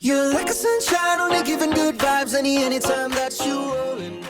You're like a sunshine, only giving good vibes anytime that you rollin'.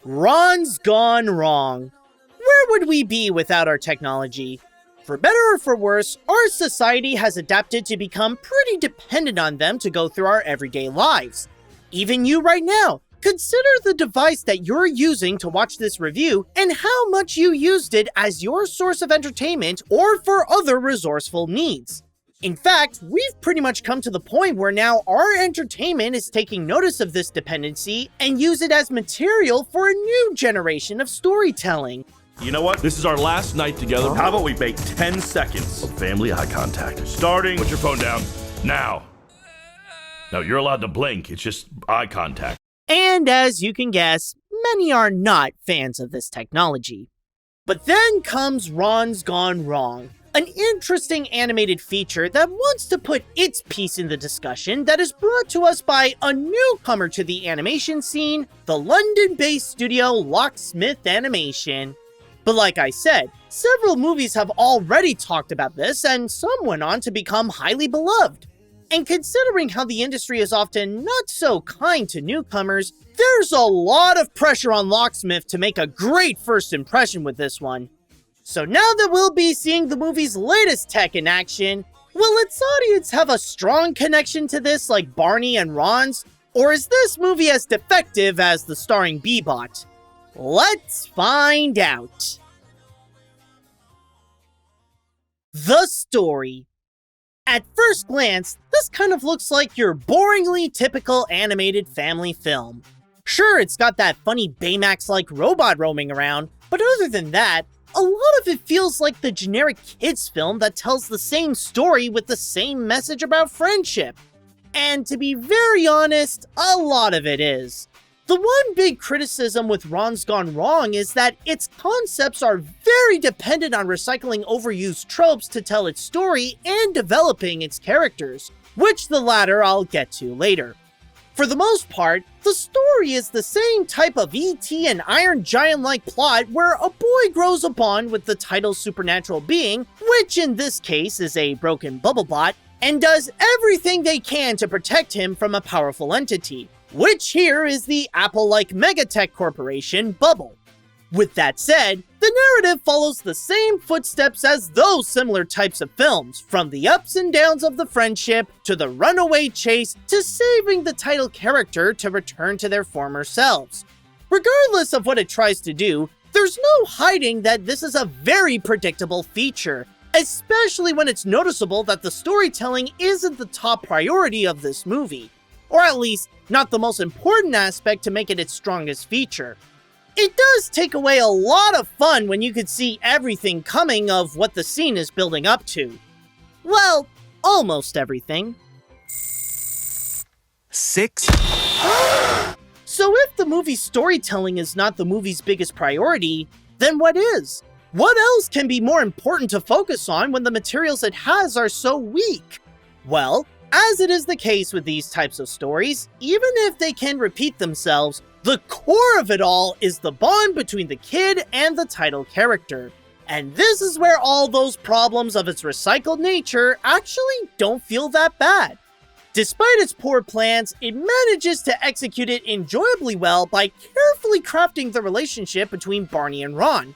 Ron's gone wrong. Where would we be without our technology? For better or for worse, our society has adapted to become pretty dependent on them to go through our everyday lives. Even you right now, consider the device that you're using to watch this review and how much you used it as your source of entertainment or for other resourceful needs. In fact, we've pretty much come to the point where now our entertainment is taking notice of this dependency and use it as material for a new generation of storytelling. You know what? This is our last night together. How about we make 10 seconds of family eye contact? Starting, put your phone down, now. No, you're allowed to blink, it's just eye contact. And as you can guess, many are not fans of this technology. But then comes Ron's Gone Wrong, an interesting animated feature that wants to put its piece in the discussion that is brought to us by a newcomer to the animation scene, the London-based studio Locksmith Animation. But like I said, several movies have already talked about this, and some went on to become highly beloved. And considering how the industry is often not so kind to newcomers, there's a lot of pressure on Locksmith to make a great first impression with this one. So now that we'll be seeing the movie's latest tech in action, will its audience have a strong connection to this like Barney and Ron's? Or is this movie as defective as the starring Bebot? Let's find out. The story. At first glance, this kind of looks like your boringly typical animated family film. Sure, it's got that funny Baymax-like robot roaming around, but other than that, a lot of it feels like the generic kids film that tells the same story with the same message about friendship. And to be very honest, a lot of it is. The one big criticism with Ron's Gone Wrong is that its concepts are very dependent on recycling overused tropes to tell its story and developing its characters, which the latter I'll get to later. For the most part, the story is the same type of E.T. and Iron Giant-like plot where a boy grows a bond with the title's supernatural being, which in this case is a broken Bubblebot, and does everything they can to protect him from a powerful entity, which here is the Apple-like megatech corporation Bubble. With that said, the narrative follows the same footsteps as those similar types of films, from the ups and downs of the friendship, to the runaway chase, to saving the title character to return to their former selves. Regardless of what it tries to do, there's no hiding that this is a very predictable feature, especially when it's noticeable that the storytelling isn't the top priority of this movie, or at least not the most important aspect to make it its strongest feature. It does take away a lot of fun when you could see everything coming of what the scene is building up to. Well, almost everything. 6. So if the movie's storytelling is not the movie's biggest priority, then what is? What else can be more important to focus on when the materials it has are so weak? Well, as it is the case with these types of stories, even if they can repeat themselves, the core of it all is the bond between the kid and the title character. And this is where all those problems of its recycled nature actually don't feel that bad. Despite its poor plans, it manages to execute it enjoyably well by carefully crafting the relationship between Barney and Ron,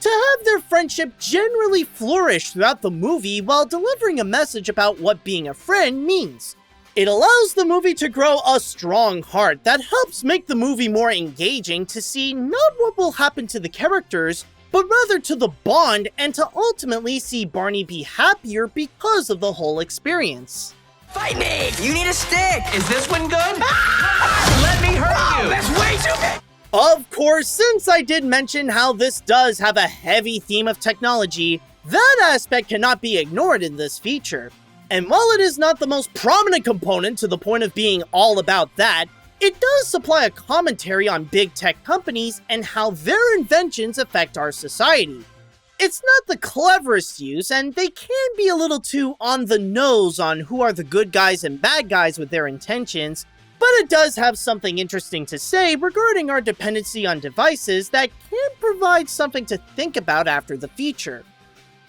to have their friendship generally flourish throughout the movie while delivering a message about what being a friend means. It allows the movie to grow a strong heart that helps make the movie more engaging to see not what will happen to the characters, but rather to the bond and to ultimately see Barney be happier because of the whole experience. Fight me! You need a stick! Is this one good? Let me hurt you! That's way too big! Of course, since I did mention how this does have a heavy theme of technology, that aspect cannot be ignored in this feature. And while it is not the most prominent component to the point of being all about that, it does supply a commentary on big tech companies and how their inventions affect our society. It's not the cleverest use, and they can be a little too on the nose on who are the good guys and bad guys with their intentions, but it does have something interesting to say regarding our dependency on devices that can provide something to think about after the feature.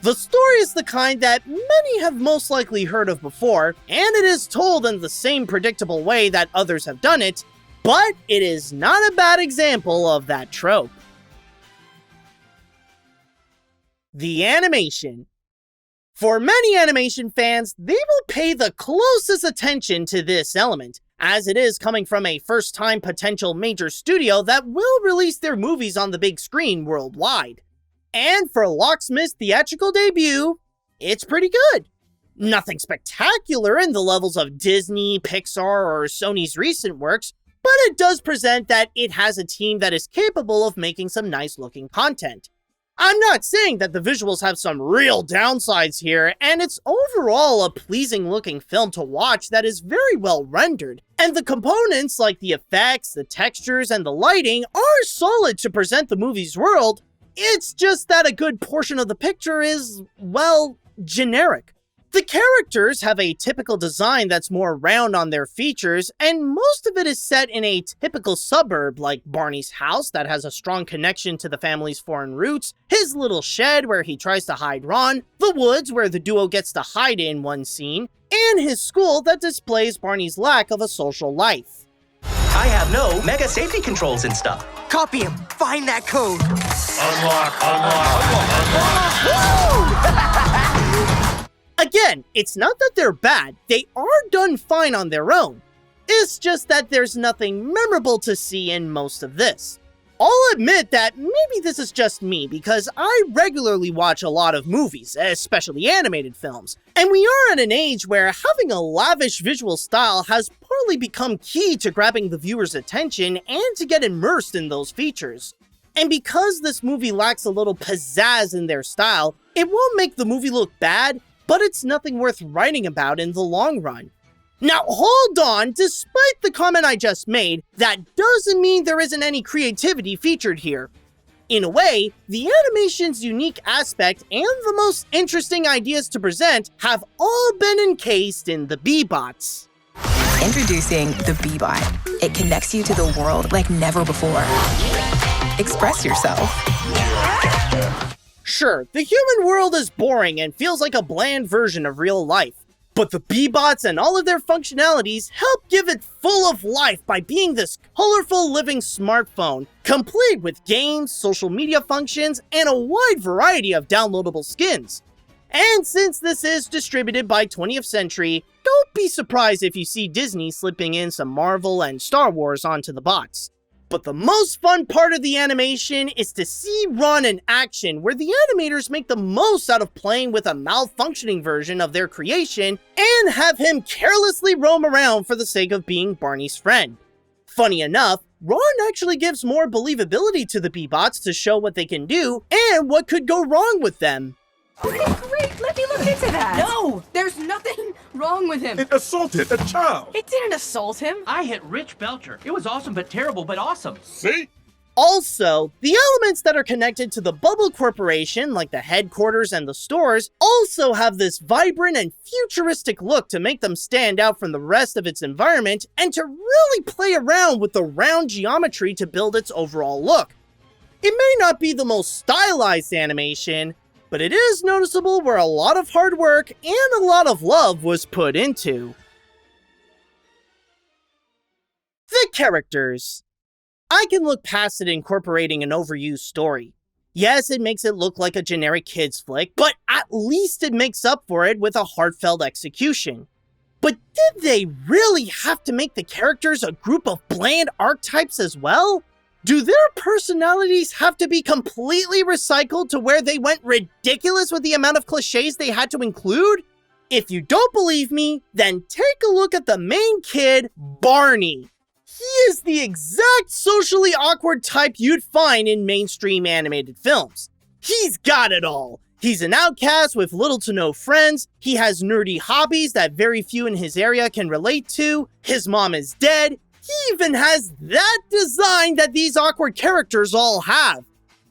The story is the kind that many have most likely heard of before, and it is told in the same predictable way that others have done it, but it is not a bad example of that trope. The animation. For many animation fans, they will pay the closest attention to this element, as it is coming from a first-time potential major studio that will release their movies on the big screen worldwide. And for Locksmith's theatrical debut, it's pretty good. Nothing spectacular in the levels of Disney, Pixar, or Sony's recent works, but it does present that it has a team that is capable of making some nice-looking content. I'm not saying that the visuals have some real downsides here, and it's overall a pleasing-looking film to watch that is very well rendered, and the components like the effects, the textures, and the lighting are solid to present the movie's world. It's just that a good portion of the picture is, well, generic. The characters have a typical design that's more round on their features, and most of it is set in a typical suburb like Barney's house that has a strong connection to the family's foreign roots, his little shed where he tries to hide Ron, the woods where the duo gets to hide in one scene, and his school that displays Barney's lack of a social life. I have no mega safety controls and stuff. Copy him. Find that code. Again, it's not that they're bad, they are done fine on their own. It's just that there's nothing memorable to see in most of this. I'll admit that maybe this is just me, because I regularly watch a lot of movies, especially animated films, and we are at an age where having a lavish visual style has partly become key to grabbing the viewer's attention and to get immersed in those features. And because this movie lacks a little pizzazz in their style, it won't make the movie look bad, but it's nothing worth writing about in the long run. Now hold on, despite the comment I just made, that doesn't mean there isn't any creativity featured here. In a way, the animation's unique aspect and the most interesting ideas to present have all been encased in the B-Bots. Introducing the B-Bot. It connects you to the world like never before. Express yourself. Sure, the human world is boring and feels like a bland version of real life, but the B-Bots and all of their functionalities help give it full of life by being this colorful living smartphone, complete with games, social media functions, and a wide variety of downloadable skins. And since this is distributed by 20th Century, don't be surprised if you see Disney slipping in some Marvel and Star Wars onto the bots. But the most fun part of the animation is to see Ron in action, where the animators make the most out of playing with a malfunctioning version of their creation and have him carelessly roam around for the sake of being Barney's friend. Funny enough, Ron actually gives more believability to the B-Bots to show what they can do and what could go wrong with them. Okay, great. Let me look into that. No, there's nothing wrong with him. It assaulted a child. It didn't assault him. I hit Rich Belcher. It was awesome, but terrible, but awesome. See? Also, the elements that are connected to the Bubble Corporation, like the headquarters and the stores, also have this vibrant and futuristic look to make them stand out from the rest of its environment and to really play around with the round geometry to build its overall look. It may not be the most stylized animation, but it is noticeable where a lot of hard work and a lot of love was put into. The characters. I can look past it incorporating an overused story. Yes, it makes it look like a generic kids flick, but at least it makes up for it with a heartfelt execution. But did they really have to make the characters a group of bland archetypes as well? Do their personalities have to be completely recycled to where they went ridiculous with the amount of cliches they had to include? If you don't believe me, then take a look at the main kid, Barney. He is the exact socially awkward type you'd find in mainstream animated films. He's got it all. He's an outcast with little to no friends, he has nerdy hobbies that very few in his area can relate to, his mom is dead, he even has that design that these awkward characters all have.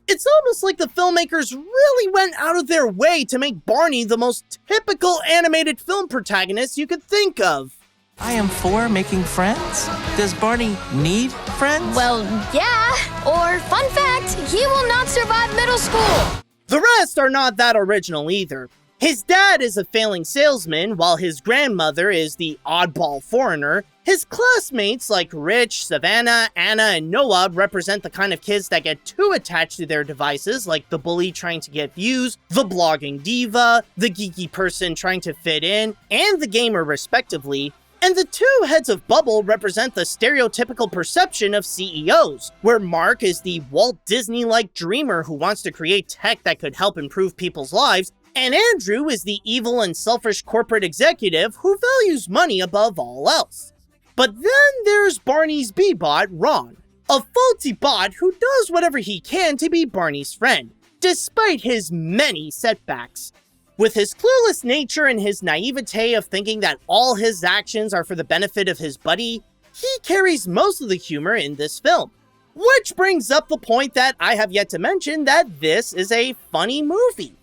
It's almost like the filmmakers really went out of their way to make Barney the most typical animated film protagonist you could think of. I am for making friends. Does Barney need friends? Well, yeah. Or, fun fact, he will not survive middle school. The rest are not that original either. His dad is a failing salesman, while his grandmother is the oddball foreigner. His classmates like Rich, Savannah, Anna, and Noah represent the kind of kids that get too attached to their devices, like the bully trying to get views, the blogging diva, the geeky person trying to fit in, and the gamer respectively. And the two heads of bubble represent the stereotypical perception of CEOs, where Mark is the Walt Disney-like dreamer who wants to create tech that could help improve people's lives, and Andrew is the evil and selfish corporate executive who values money above all else. But then there's Barney's B-bot, Ron, a faulty bot who does whatever he can to be Barney's friend, despite his many setbacks. With his clueless nature and his naivete of thinking that all his actions are for the benefit of his buddy, he carries most of the humor in this film. Which brings up the point that I have yet to mention, that this is a funny movie.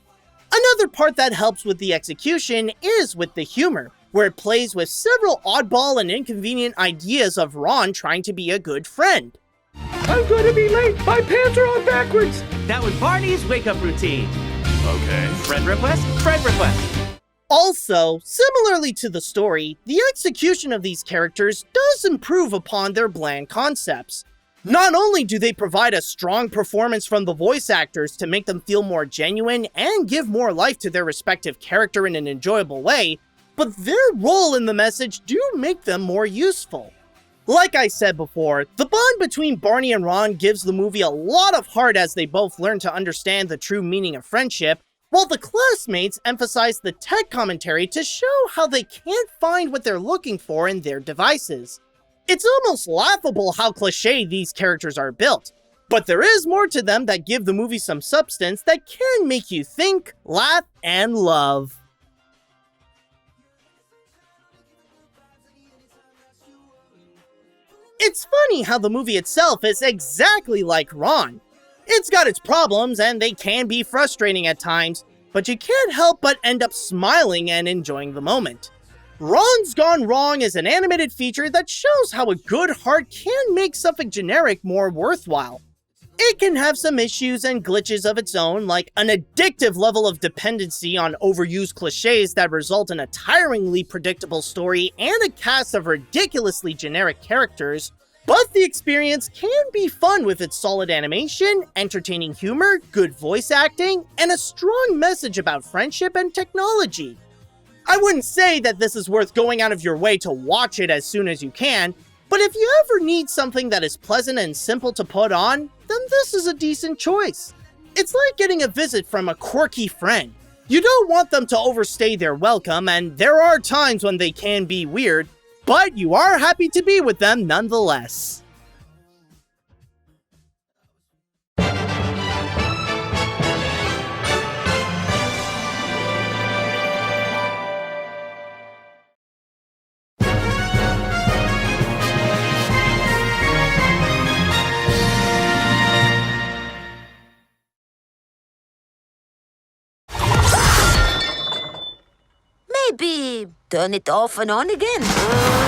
Another part that helps with the execution is with the humor, where it plays with several oddball and inconvenient ideas of Ron trying to be a good friend. I'm gonna be late. My pants are on backwards. That was Barney's wake-up routine. Okay. Friend request? Friend request. Also, similarly to the story, the execution of these characters does improve upon their bland concepts. Not only do they provide a strong performance from the voice actors to make them feel more genuine and give more life to their respective character in an enjoyable way, but their role in the message do make them more useful. Like I said before, the bond between Barney and Ron gives the movie a lot of heart as they both learn to understand the true meaning of friendship, while the classmates emphasize the tech commentary to show how they can't find what they're looking for in their devices. It's almost laughable how cliché these characters are built, but there is more to them that give the movie some substance that can make you think, laugh, and love. It's funny how the movie itself is exactly like Ron. It's got its problems and they can be frustrating at times, but you can't help but end up smiling and enjoying the moment. Ron's Gone Wrong is an animated feature that shows how a good heart can make something generic more worthwhile. It can have some issues and glitches of its own, like an addictive level of dependency on overused cliches that result in a tiringly predictable story and a cast of ridiculously generic characters, but the experience can be fun with its solid animation, entertaining humor, good voice acting, and a strong message about friendship and technology. I wouldn't say that this is worth going out of your way to watch it as soon as you can, but if you ever need something that is pleasant and simple to put on, then this is a decent choice. It's like getting a visit from a quirky friend. You don't want them to overstay their welcome, and there are times when they can be weird, but you are happy to be with them nonetheless. Maybe turn it off and on again.